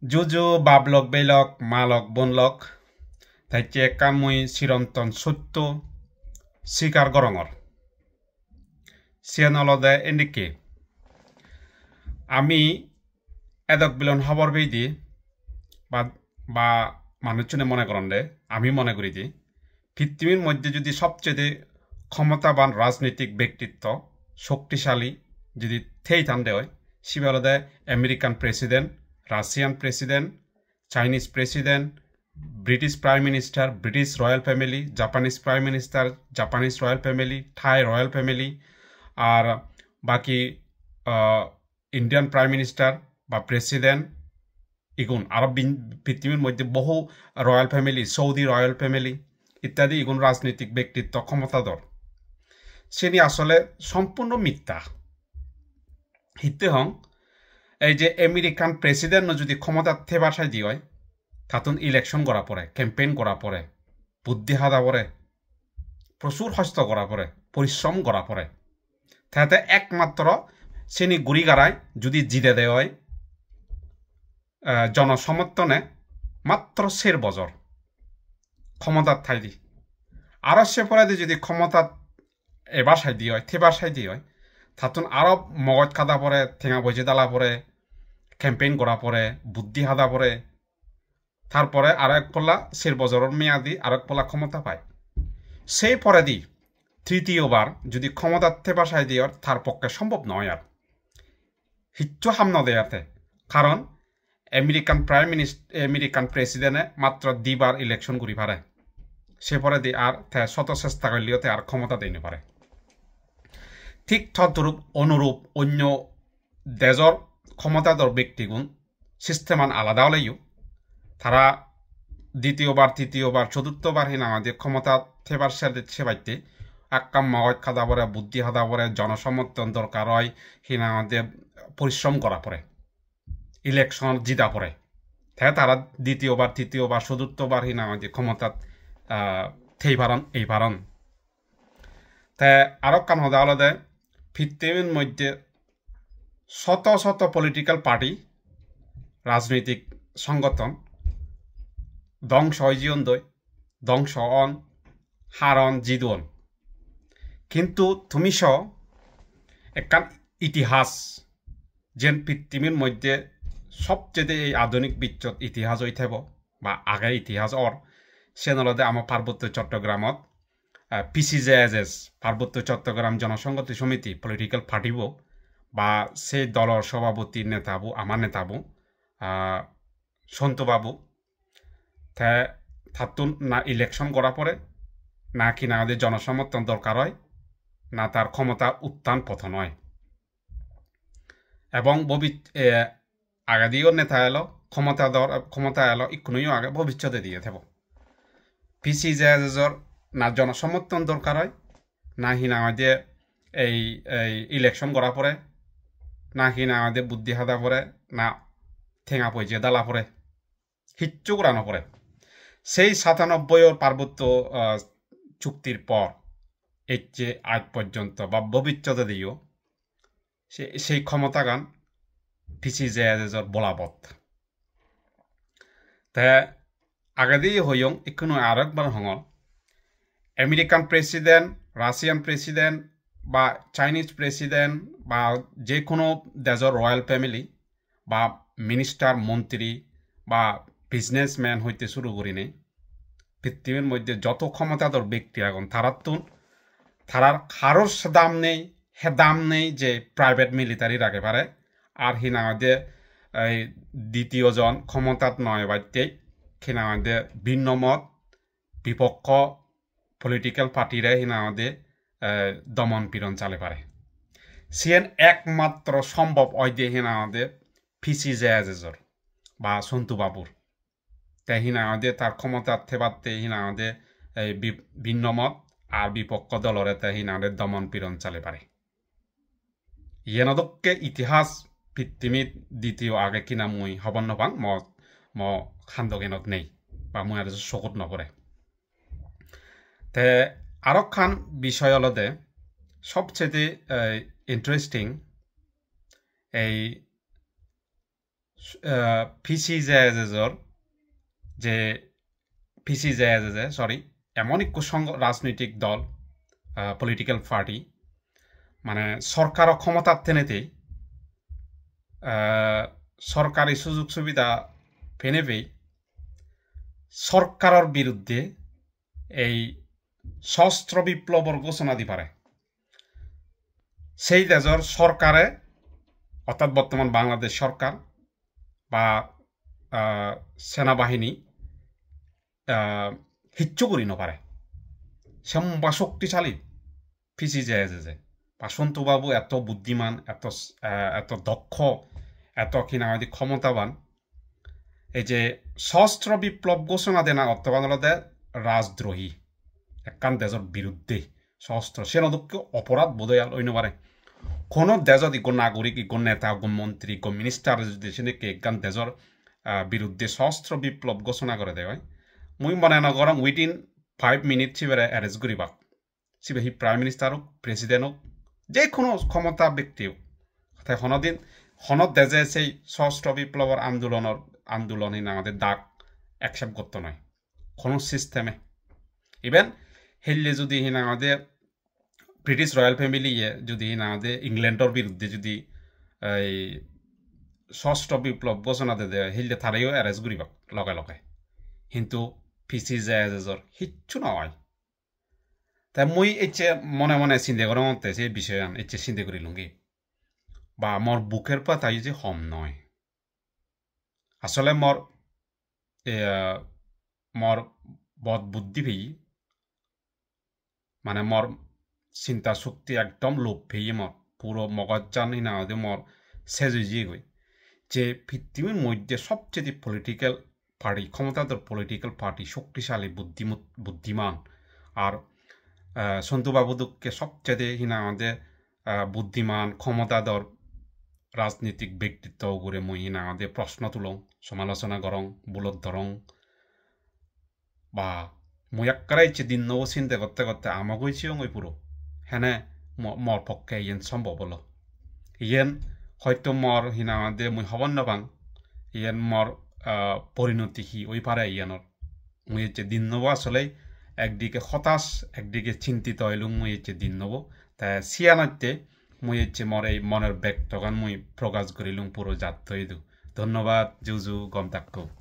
Juju bablok belok malok bonlok taike kamui sironton suttu sikar gorongor sianolode endiki আমি এদক বিলন খবর বেদি বা মানুষজনে মনে করেন দে আমি মনে করি যে পৃথিবীর মধ্যে যদি সবচেয়ে ক্ষমতাবান রাজনৈতিক ব্যক্তিত্ব শক্তিশালী যদি থেই থানদে হয় সে হলো American president Russian president Chinese president British prime minister British royal family Japanese prime minister Japanese royal family Thai royal family আর বাকি ইন্ডিয়ান প্রাইম মিনিস্টার বা প্রেসিডেন্ট ইগুন আরব পৃথিবীর মধ্যে বহু royal family Saudi royal family ইত্যাদি ইগুন রাজনৈতিক ব্যক্তিত্ব ক্ষমতাধর সেনি আসলে সম্পূর্ণ মিথ্যা হিতে হং এই যে আমেরিকান প্রেসিডেন্ট যদি ক্ষমতা থেবাসায় দিয়ে হয় তাতুন ইলেকশন করা পরে ক্যাম্পেইন করা পরে বুদ্ধি হাদা পরে প্রচুর হস্ত করা পরে পরিশ্রম করা পরে তাতে একমাত্র সেনি গুড়ি গাড়ায় যদি জিতে দেয় হয় জনসমর্থনে মাত্র 1.5 বছর ক্ষমতার ঠাই দি আরো সে পরে যদি ক্ষমতা এবার সাই দিয়ে হয় থেবার সাই দিয়ে হয় তাতুন আরো মগজ কাদা পরে ঠেঙা বজে দালা পরে ক্যাম্পেইন করা পরে বুদ্ধি হাদা পরে তারপরে আরো এক পল্লা 1.5 বছরের মেয়াদি আরো এক পল্লা ক্ষমতা পায় সেই পরে দি তৃতীয়বার যদি ক্ষমতার থেবার সাই দিয়ে তার পক্ষে সম্ভব নয় আর হিচ্ছু হামন দেয়াতে কারণ আমেরিকান প্রেসিডেন্টে মাত্র 2বার ইলেকশন করি পারে সে পরে দি আর শত চেষ্টা করলেও আর ক্ষমতা দিতে পারে ঠিক তদ্রূপ অনুরূপ অন্য দেশর ক্ষমতাধর ব্যক্তিগুণ সিস্টেমান আলাদা হলেও তারা দ্বিতীয়বার তৃতীয়বার চতুর্থবার হিন আমাদের ক্ষমতা থেবার সেবাইতে আক্কাম মগজ খাদা পরে বুদ্ধি হাদা পরে জনসমর্থন দরকার হয় হিন আমাদের পরিশ্রম করা পরে ইলেকশন জিতা পরে তাই তারা দ্বিতীয়বার তৃতীয়বার চতুর্থবার হিন আমাদের ক্ষমতা থেই পারন এই পারন তাই আরো কান হদা আলাদা পৃথিবীর মধ্যে শত শত পলিটিক্যাল পার্টি রাজনৈতিক সংগঠন ধ্বংস হয় জীবন দই ধ্বংস অন হারন জিদন কিন্তু তুমি স একখান ইতিহাস যেন পৃথিবীর মধ্যে সবচেয়ে এই আধুনিক বিশ্বত ইতিহাস হয়ে থাকব বা আগের ইতিহাস অর সে নলদে আমার পার্বত্য চট্টগ্রামত পিসিজেএস পার্বত্য চট্টগ্রাম জনসংহতি সমিতি পলিটিক্যাল পার্টিব বা সেই দলর সভাপতি নেতাবু আমার নেতাবু সন্তবাবু তাতুন না ইলেকশন করা পরে না কিনা আমাদের জনসমর্থন দরকার হয় না তার ক্ষমতা উত্থান পতন হয় এবং আগাদিও নেতা এলো ক্ষমতা এলো ইকুনিও আগে ভবিষ্যতে দিয়ে থাকব পিসিজেএসর না জনসমর্থন দরকার হয় না হিনা আমাদের এই ইলেকশন করা পরে না হিনা আমাদের বুদ্ধি হাদা পরে না ঠেঙা পয়সা দালা পরে হিচ্ছু করানো পরে সেই 97 পার্বত্য চুক্তির পর এর চেয়ে আজ পর্যন্ত বা ভবিষ্যতে দিও সেই ক্ষমতাগান পিসিজেএসর বলাবত তা আগে দিয়ে হইয়ং এখনো আর একবার হঙল আমেরিকান প্রেসিডেন্ট রাশিয়ান প্রেসিডেন্ট বা চাইনিজ প্রেসিডেন্ট বা যে কোনো দেশর রয়্যাল ফ্যামিলি বা মিনিস্টার মন্ত্রী বা বিজনেসম্যান হইতে শুরু করি নেই পৃথিবীর মধ্যে যত ক্ষমতাধর ব্যক্তি এখন তারার কারোর দাম নেই দাম নেই যে প্রাইভেট মিলিটারি রাখে পারে আর হিনা আমাদের এই দ্বিতীয়জন ক্ষমতাত নয় বাড়তেই হিনা আমাদের ভিন্ন মত বিপক্ষ পলিটিক্যাল পার্টিরা হিনা আমাদের দমন পীড়ন চালে পারে সিএন একমাত্র সম্ভব ওই দিয়ে হিনা আমাদের পিসিজেএসর বা সন্তু বাবুর তাই হিনা আমাদের তার ক্ষমতার থেবাতে হিনা আমাদের ভিন্ন মত আর বিপক্ষ দলরে তাই হিনা আমাদের দমন পীড়ন চালে পারে ইয়েনদকে ইতিহাস পৃথিবীর দ্বিতীয় আগে কিনা মুই হবন নবাং ম খান্দগেনত নেই বা মুই আর চকুত নপরে তে আরো খান বিষয় হলদে সবচেয়ে ইন্টারেস্টিং এই পিসিজেজর যে পিসিজেজে সরি এমন একটু রাজনৈতিক দল পলিটিক্যাল পার্টি মানে সরকার ক্ষমতার টেনেতেই সরকারি সুযোগ সুবিধা পেনেবেই সরকারের বিরুদ্ধে এই সশস্ত্র বিপ্লবর ঘোষণা দি পারে সেই দেশের সরকারে অর্থাৎ বর্তমান বাংলাদেশ সরকার বা সেনাবাহিনী হিচ্ছু করি নপারে সেম্বা শক্তিশালী পিছি যায় যে বা সন্তুবাবু এত বুদ্ধিমান এত দক্ষ এত কিনামাদি ক্ষমতাবান এই যে সশস্ত্র বিপ্লব ঘোষণা দেনা অর্থবাদে রাজদ্রোহী একখান দেশের বিরুদ্ধে সশস্ত্র সেনাদক্ষ অপরাধ বোধয়াল হইতে পারে কোনো দেশত ইগো নাগরিক ইগো নেতা ইগো মন্ত্রী ইগো মিনিস্টার যদি সেনেকে একখান দেশের বিরুদ্ধে সশস্ত্র বিপ্লব ঘোষণা করে দেয় মুই মনে নগরম উইদিন 5 মিনিট সিবারে অ্যারেস্ট করিবা সিবে হি প্রাইম মিনিস্টার হোক প্রেসিডেন্ট হোক যে কোনো ক্ষমতা ব্যক্তি হোক হনদিন হনত দেশে সেই সশস্ত্র বিপ্লবের আন্দোলন আমাদের দাগ অ্যাকসেপ্ট করতে নয় কোনো সিস্টেমে ইভেন হেললে যদি আমাদের ব্রিটিশ রয়্যাল ফ্যামিলি যদি আমাদের ইংল্যান্ডের বিরুদ্ধে যদি এই সশস্ত্র বিপ্লব ঘোষণা দেয় হেললে তারাইও অ্যারেস্ট করিবা লগে লগে কিন্তু পিসিজেজর হিচ্ছু নয় তাই মই এচ্ছে মনে মনে চিন্তা করার মতে সেই বিষয় এচ্ছে চিন্তা করি লুঙ্গি বা মোর বুকের পা তাই যে হম নয় আসলে মোর বদ বুদ্ধি ভেই মানে মোর চিন্তা শক্তি একদম লোভ ভেই মোর পুরো মগজ জানি না মোর শেষ হয়ে গই যে পৃথিবীর মধ্যে সবচেয়ে পলিটিক্যাল পার্টি ক্ষমতাধর পলিটিক্যাল পার্টি শক্তিশালী বুদ্ধিমান আর সন্তুবাবুদুককে সবচেয়ে আমাদের বুদ্ধিমান ক্ষমতাধর রাজনীতিক ব্যক্তিত্ব করে মই আমাদের প্রশ্ন তুলং সমালোচনা করং বুলত ধরং বা মই একবারে ইচ্ছে দিন নব চিন্তা করতে করতে আমাকে ইচ্ছেও ওই পুরো হ্যাঁ মর পক্ষে ইয়েন সম্ভব হলো ইয়েন হয়তো মর আমাদের মই হবার নাপাং ইয়েন মর পরিণতি হি ওই পারে ইয়ানোর মুই হচ্ছে দিন নব আসলে একদিকে হতাশ একদিকে চিন্তিত হইলুম মুই হচ্ছে দিন নব তাই সিয়ানতে মুই হচ্ছে মর এই মনের ব্যক্তগান মুই প্রকাশ করিলুম পুরো জাত ধন্যবাদ জুজু গম তাক্কু